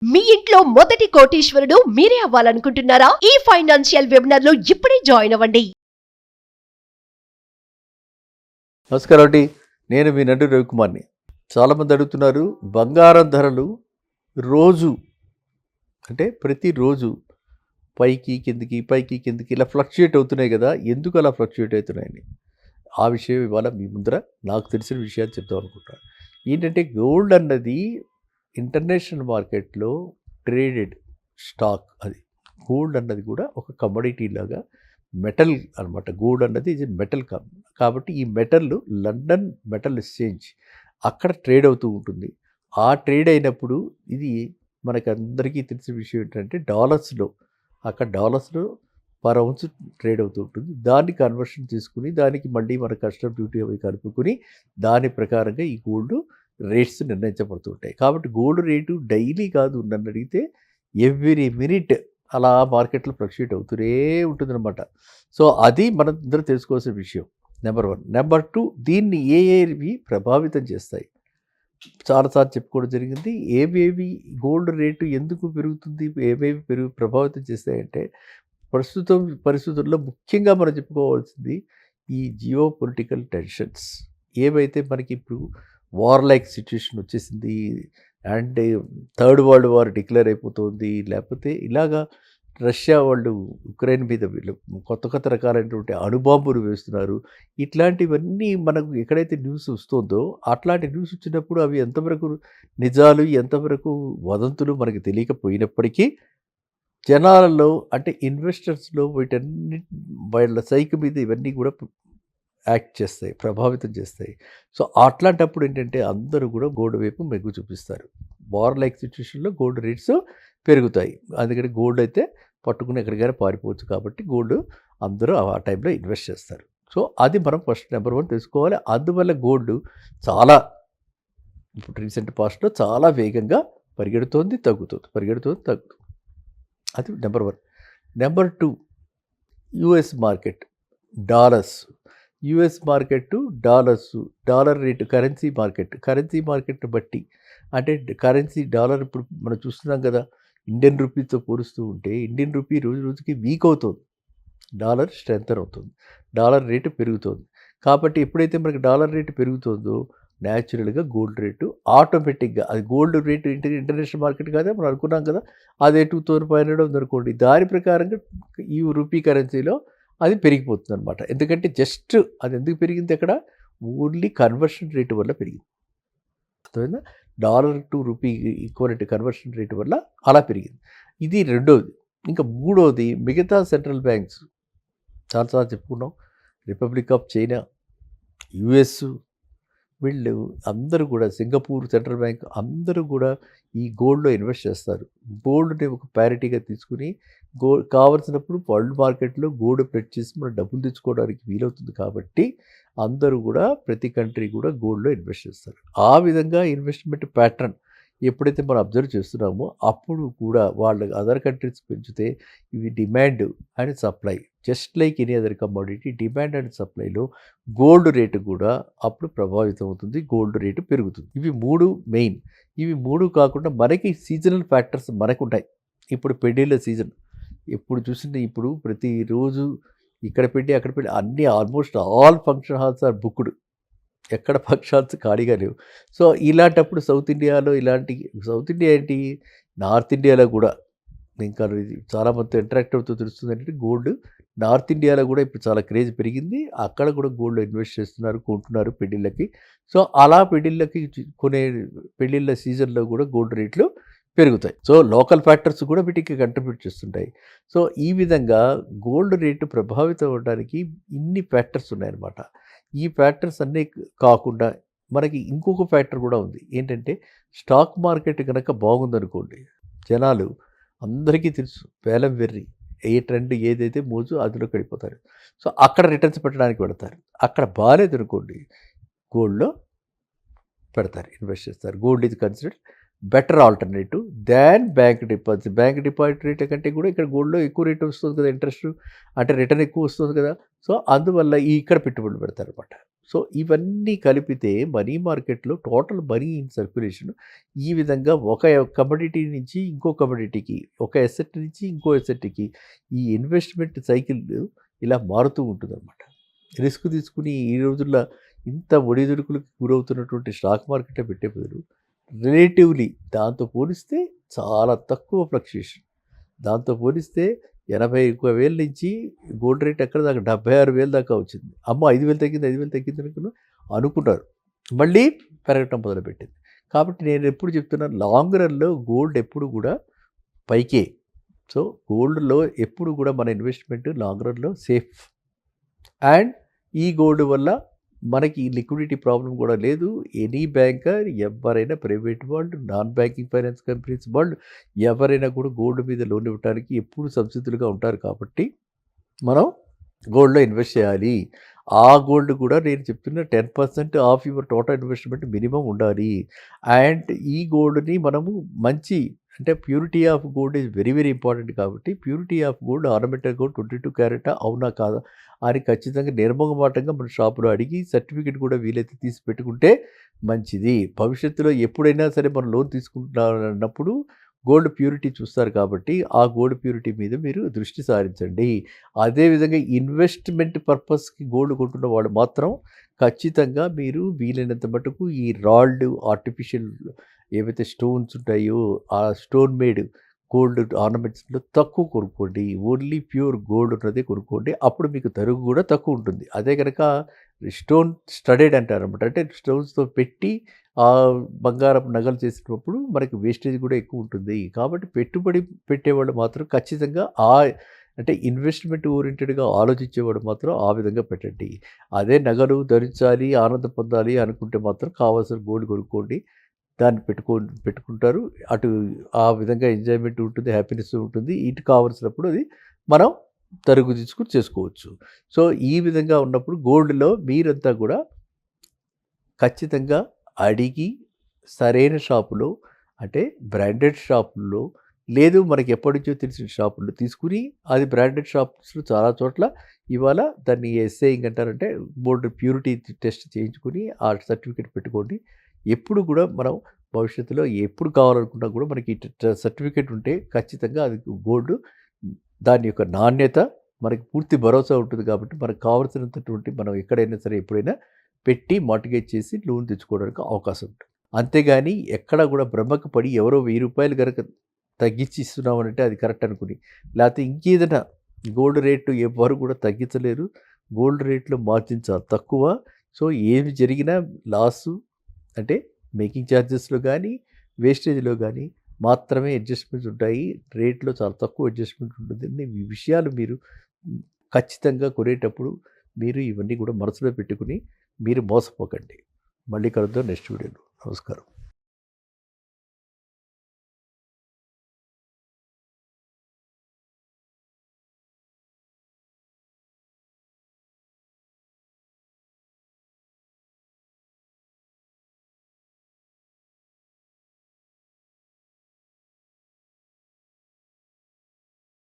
మీ ఇంట్లో మొదటి కోటీశ్వరుడు మీరే అవ్వాలనుకుంటున్నారా? ఈ ఫైనాన్షియల్ వెబినార్ లో ఇప్పుడే జాయిన్ అవ్వండి. నమస్కారం అండి. నేను మీ నడు రవికుమార్ని. చాలామంది అడుగుతున్నారు, బంగారం ధరలు రోజు అంటే ప్రతిరోజు పైకి కిందికి ఇలా ఫ్లక్చుయేట్ అవుతున్నాయి కదా, ఎందుకు అలా ఫ్లక్చుయేట్ అవుతున్నాయని ఆ విషయం ఇవాళ మీ ముందర నాకు తెలిసిన విషయాలు చెప్తాం అనుకుంటాను. ఏంటంటే గోల్డ్ అన్నది ఇంటర్నేషనల్ మార్కెట్లో ట్రేడెడ్ స్టాక్. అది గోల్డ్ అన్నది కూడా ఒక కమోడిటీ లాగా మెటల్ అనమాట. గోల్డ్ అన్నది ఇది మెటల్ కాబట్టి ఈ మెటల్ లండన్ మెటల్ ఎక్స్చేంజ్ అక్కడ ట్రేడ్ అవుతూ ఉంటుంది. ఆ ట్రేడ్ అయినప్పుడు ఇది మనకందరికీ తెలిసిన విషయం ఏంటంటే డాలర్స్లో, అక్కడ డాలర్స్లో పర్ ఔన్స్ ట్రేడ్ అవుతూ ఉంటుంది. దాన్ని కన్వర్షన్ చేసుకుని దానికి మళ్ళీ మన కస్టమ్ డ్యూటీ అవి కలుపుకొని దాని ప్రకారంగా ఈ గోల్డ్ రేట్స్ నిర్ణయించబడుతూ ఉంటాయి. కాబట్టి గోల్డ్ రేటు డైలీ కాదు, నన్ను అడిగితే ఎవ్రీ మినిట్ అలా మార్కెట్లో ఫ్లక్చుయేట్ అవుతూనే ఉంటుందన్నమాట. సో అది మనం అందరూ తెలుసుకోవాల్సిన విషయం నెంబర్ 1. నెంబర్ 2, దీన్ని ఏవి ప్రభావితం చేస్తాయి చాలాసార్లు చెప్పుకోవడం జరిగింది. ఏవేవి గోల్డ్ రేటు ఎందుకు పెరుగుతుంది, ఏవేవి ప్రభావితం చేస్తాయంటే ప్రస్తుతం పరిస్థితుల్లో ముఖ్యంగా మనం చెప్పుకోవాల్సింది ఈ జియో పొలిటికల్ టెన్షన్స్. ఏవైతే మనకి ఇప్పుడు వార్ లైక్ సిచ్యుయేషన్ వచ్చేసింది, and third world war declare అయిపోతుంది, లేకపోతే ఇలాగా రష్యా వాళ్ళు ఉక్రెయిన్ మీద వీళ్ళు కొత్త రకాలైనటువంటి అణుబాంబులు వేస్తున్నారు. ఇట్లాంటివన్నీ మనకు ఎక్కడైతే న్యూస్ వస్తుందో అట్లాంటి న్యూస్ వచ్చినప్పుడు అవి ఎంతవరకు నిజాలు, ఎంతవరకు వదంతులు మనకు తెలియకపోయినప్పటికీ జనాలలో అంటే ఇన్వెస్టర్స్లో వీటన్ని వాళ్ళ సైకి మీద ఇవన్నీ కూడా యాక్ట్ చేస్తాయి, ప్రభావితం చేస్తాయి. సో అట్లాంటప్పుడు ఏంటంటే అందరూ కూడా గోల్డ్ వైపు మెగ్గు చూపిస్తారు. వార్ లైక్ సిచ్యువేషన్లో గోల్డ్ రేట్స్ పెరుగుతాయి. అందుకని గోల్డ్ అయితే పట్టుకుని ఎక్కడికైనా పారిపోవచ్చు కాబట్టి గోల్డ్ అందరూ ఆ టైంలో ఇన్వెస్ట్ చేస్తారు. సో అది మనం ఫస్ట్ నెంబర్ 1 తెలుసుకోవాలి. అందువల్ల గోల్డ్ చాలా ఇప్పుడు రీసెంట్ పాస్ట్లో చాలా వేగంగా పరిగెడుతోంది, తగ్గుతుంది. అది number 1. Number 2, US market dollars. US market dollar rate currency మార్కెట్ని బట్టి అంటే కరెన్సీ డాలర్ ఇప్పుడు మనం చూస్తున్నాం కదా, ఇండియన్ రూపీతో పోలుస్తూ ఉంటే ఇండియన్ రూపీ రోజు రోజుకి వీక్ అవుతుంది, డాలర్ స్ట్రెంథన్ అవుతుంది, డాలర్ రేటు పెరుగుతుంది. కాబట్టి ఎప్పుడైతే మనకి డాలర్ రేటు పెరుగుతుందో న్యాచురల్గా గోల్డ్ రేటు ఆటోమేటిక్గా, అది గోల్డ్ రేటు ఇంటర్నేషనల్ మార్కెట్ కాదా మనం అనుకున్నాం కదా, అదే 2500 ఉందనుకోండి, దాని ప్రకారంగా ఈ రూపీ కరెన్సీలో అది పెరిగిపోతుంది అనమాట. ఎందుకంటే జస్ట్ అది ఎందుకు పెరిగింది, అక్కడ ఓన్లీ కన్వర్షన్ రేటు వల్ల పెరిగింది. అర్థమైందా? Dollar to rupee equal conversion rate వల్ల అలా పెరిగింది. ఇది రెండోది. ఇంకా మూడోది, మిగతా సెంట్రల్ బ్యాంక్స్ చాలాసార్లు చెప్పుకున్నాం, రిపబ్లిక్ ఆఫ్ చైనా, యుఎస్, వీళ్ళు అందరూ కూడా, సింగపూర్ సెంట్రల్ బ్యాంక్ అందరూ కూడా ఈ గోల్డ్లో ఇన్వెస్ట్ చేస్తారు. గోల్డ్ని ఒక ప్యారిటీగా తీసుకుని కావాల్సినప్పుడు వరల్డ్ మార్కెట్లో గోల్డ్ ప్రెట్ చేసి మనం డబ్బులు తెచ్చుకోవడానికి వీలవుతుంది. కాబట్టి అందరూ కూడా ప్రతి కంట్రీ కూడా గోల్డ్లో ఇన్వెస్ట్ చేస్తారు. ఆ విధంగా ఇన్వెస్ట్మెంట్ ప్యాటర్న్ ఎప్పుడైతే మనం అబ్జర్వ్ చేస్తున్నామో అప్పుడు కూడా వాళ్ళ అదర్ కంట్రీస్ పెంచితే ఇవి demand and supply, just like any other commodity, demand and సప్లైలో గోల్డ్ రేటు కూడా అప్పుడు ప్రభావితం అవుతుంది, గోల్డ్ రేటు పెరుగుతుంది. ఇవి 3 మెయిన్. ఇవి 3 కాకుండా మనకి సీజనల్ ఫ్యాక్టర్స్ మనకు ఉంటాయి. ఇప్పుడు పెళ్ళిళ్ళ సీజన్, ఎప్పుడు చూసింది ఇప్పుడు ప్రతిరోజు ఇక్కడ పెట్టి అక్కడ పెట్టి అన్నీ almost all function halls are booked, ఎక్కడ ఫంక్షన్ హాల్స్ ఖాళీగా లేవు. సో ఇలాంటప్పుడు సౌత్ ఇండియాలో సౌత్ ఇండియా ఏంటి, నార్త్ ఇండియాలో కూడా ఇంకా చాలామంది ఇంటరాక్ట్ అవుతూ తెలుస్తుంది అంటే గోల్డ్ నార్త్ ఇండియాలో కూడా ఇప్పుడు చాలా క్రేజ్ పెరిగింది. అక్కడ కూడా గోల్డ్ ఇన్వెస్ట్ చేస్తున్నారు, కొంటున్నారు పెళ్ళిళ్ళకి. సో అలా పెళ్ళిళ్ళకి కొనే పెళ్ళిళ్ళ సీజన్లో కూడా గోల్డ్ రేట్లు పెరుగుతాయి. సో లోకల్ ఫ్యాక్టర్స్ కూడా వీటికి కంట్రిబ్యూట్ చేస్తుంటాయి. సో ఈ విధంగా గోల్డ్ రేటు ప్రభావితం అవ్వడానికి ఇన్ని ఫ్యాక్టర్స్ ఉన్నాయన్నమాట. ఈ ఫ్యాక్టర్స్ అన్నీ కాకుండా మనకి ఇంకొక ఫ్యాక్టర్ కూడా ఉంది. ఏంటంటే స్టాక్ మార్కెట్ కనుక బాగుందనుకోండి, జనాలు అందరికీ తెలుసు వేలం వెర్రి, ఏ ట్రెండ్ ఏదైతే మోజు అందులోకి వెళ్ళిపోతారు. సో అక్కడ రిటర్న్స్ పెట్టడానికి పెడతారు. అక్కడ బాగాలేదనుకోండి, గోల్డ్లో పెడతారు, ఇన్వెస్ట్ చేస్తారు. Gold is considered better alternative than bank deposit. Bank deposit rate కంటే కూడా ఇక్కడ గోల్డ్లో ఎక్కువ రేట్ వస్తుంది కదా, ఇంట్రెస్ట్ అంటే రిటర్న్ ఎక్కువ వస్తుంది కదా. సో అందువల్ల ఇక్కడ పెట్టుబడులు పెడతారనమాట. సో ఇవన్నీ కలిపితే మనీ మార్కెట్లో టోటల్ మనీ ఇన్ సర్క్యులేషన్ ఈ విధంగా ఒక కమోడిటీ నుంచి ఇంకో కమోడిటీకి, ఒక ఎసెట్ నుంచి ఇంకో ఎసెట్కి ఈ ఇన్వెస్ట్మెంట్ సైకిల్ ఇలా మారుతూ ఉంటుందన్నమాట. రిస్క్ తీసుకుని ఈ రోజుల్లో ఇంత ఒడిదుడుకులకు గురవుతున్నటువంటి స్టాక్ మార్కెట్లో పెట్టే బదులు రిలేటివ్లీ దాంతో పోలిస్తే చాలా తక్కువ ఫ్లక్చుయేషన్. దాంతో పోలిస్తే 81,000 నుంచి గోల్డ్ రేట్ ఎక్కడ దాకా 76,000 దాకా వచ్చింది. అమ్మ 5,000 తగ్గింది, 5,000 తగ్గింది అనుకున్నారు, మళ్ళీ పెరగటం మొదలుపెట్టింది. కాబట్టి నేను ఎప్పుడు చెప్తున్నాను, లాంగ్ రన్లో గోల్డ్ ఎప్పుడు కూడా పైకే. సో గోల్డ్లో ఎప్పుడు కూడా మన ఇన్వెస్ట్మెంట్ లాంగ్ రన్లో సేఫ్. అండ్ ఈ గోల్డ్ వల్ల మనకి లిక్విడిటీ ప్రాబ్లం కూడా లేదు. ఎనీ బ్యాంకర్ ఎవరైనా, ప్రైవేట్ వాళ్ళు, నాన్ బ్యాంకింగ్ ఫైనాన్స్ కంపెనీస్ వాళ్ళు ఎవరైనా కూడా గోల్డ్ మీద లోన్ ఇవ్వడానికి ఎప్పుడు సంసిద్ధులుగా ఉంటారు. కాబట్టి మనం గోల్డ్లో ఇన్వెస్ట్ చేయాలి. ఆ గోల్డ్ కూడా నేను చెప్తున్న 10% of your total investment minimum ఉండాలి. అండ్ ఈ గోల్డ్ని మనము మంచి అంటే purity of gold is very very important. కాబట్టి purity of gold, ornamental gold 22 carat అవునా కాదా అని ఖచ్చితంగా నిర్మోహమాటంగా మన షాపులో అడిగి సర్టిఫికేట్ కూడా వీలైతే తీసి పెట్టుకుంటే మంచిది. భవిష్యత్తులో ఎప్పుడైనా సరే మనం లోన్ తీసుకుంటున్నప్పుడు గోల్డ్ ప్యూరిటీ చూస్తారు. కాబట్టి ఆ గోల్డ్ ప్యూరిటీ మీద మీరు దృష్టి సారించండి. అదేవిధంగా ఇన్వెస్ట్మెంట్ పర్పస్కి గోల్డ్ కొంటున్న వాళ్ళు మాత్రం ఖచ్చితంగా మీరు వీలైనంత మటుకు ఈ రాల్డ్ ఆర్టిఫిషియల్ ఏవైతే స్టోన్స్ ఉంటాయో ఆ స్టోన్ మేడ్ గోల్డ్ ఆర్నమెంట్స్లో తక్కువ కొనుక్కోండి. ఓన్లీ ప్యూర్ గోల్డ్ ఉన్నదే కొనుక్కోండి. అప్పుడు మీకు తరుగు కూడా తక్కువ ఉంటుంది. అదే కనుక స్టోన్ స్టడెడ్ అంటారు అనమాట. అంటే స్టోన్స్తో పెట్టి ఆ బంగారం నగలు చేసినప్పుడు మనకి వేస్టేజ్ కూడా ఎక్కువ ఉంటుంది. కాబట్టి పెట్టుబడి పెట్టేవాళ్ళు మాత్రం ఖచ్చితంగా అంటే ఇన్వెస్ట్మెంట్ ఓరియంటెడ్గా ఆలోచించేవాడు మాత్రం ఆ విధంగా పెట్టండి. అదే నగలు ధరించాలి, ఆనందం పొందాలి అనుకుంటే మాత్రం కావాల్సిన గోల్డ్ కొనుక్కోండి. దాన్ని పెట్టుకుంటారు. అటు ఆ విధంగా ఎంజాయ్మెంట్ ఉంటుంది, హ్యాపీనెస్ ఉంటుంది. ఇటు కావాల్సినప్పుడు అది మనం తరుగు తీసుకుని చేసుకోవచ్చు. సో ఈ విధంగా ఉన్నప్పుడు గోల్డ్లో మీరంతా కూడా ఖచ్చితంగా అడిగి సరైన షాపులో, అంటే బ్రాండెడ్ షాపుల్లో, లేదు మనకి ఎప్పటి నుంచో తెలిసిన షాపుల్లో తీసుకుని, అది బ్రాండెడ్ షాప్స్లో చాలా చోట్ల ఇవాళ దాన్ని ఎస్ఏయింగ్ అంటారంటే గోల్డ్ ప్యూరిటీ టెస్ట్ చేయించుకుని ఆ సర్టిఫికేట్ పెట్టుకోండి. ఎప్పుడు కూడా మనం భవిష్యత్తులో ఎప్పుడు కావాలనుకున్నా కూడా మనకి సర్టిఫికేట్ ఉంటే ఖచ్చితంగా అది గోల్డ్, దాని యొక్క నాణ్యత మనకి పూర్తి భరోసా ఉంటుంది. కాబట్టి మనకు కావాల్సినటువంటి మనం ఎక్కడైనా సరే ఎప్పుడైనా పెట్టి మార్టిగేజ్ చేసి లోన్ తెచ్చుకోవడానికి అవకాశం ఉంటుంది. అంతేగాని ఎక్కడ కూడా బ్రహ్మకు పడి ఎవరో ₹1000 కనుక తగ్గించి ఇస్తున్నామనంటే అది కరెక్ట్ అనుకుని, లేకపోతే ఇంకేదైనా గోల్డ్ రేటు ఎవ్వరు కూడా తగ్గించలేరు. గోల్డ్ రేట్లో మార్జిన్ చాలా తక్కువ. సో ఏమి జరిగినా లాసు అంటే మేకింగ్ ఛార్జెస్లో కానీ వేస్టేజ్లో కానీ మాత్రమే అడ్జస్ట్మెంట్స్ ఉంటాయి. రేట్లో చాలా తక్కువ అడ్జస్ట్మెంట్ ఉంటుంది. ఈ విషయాలు మీరు ఖచ్చితంగా కొనేటప్పుడు మీరు ఇవన్నీ కూడా మనసులో పెట్టుకుని మీరు మోసపోకండి. మళ్ళీ కలుద్దాం నెక్స్ట్ వీడియోలో. నమస్కారం.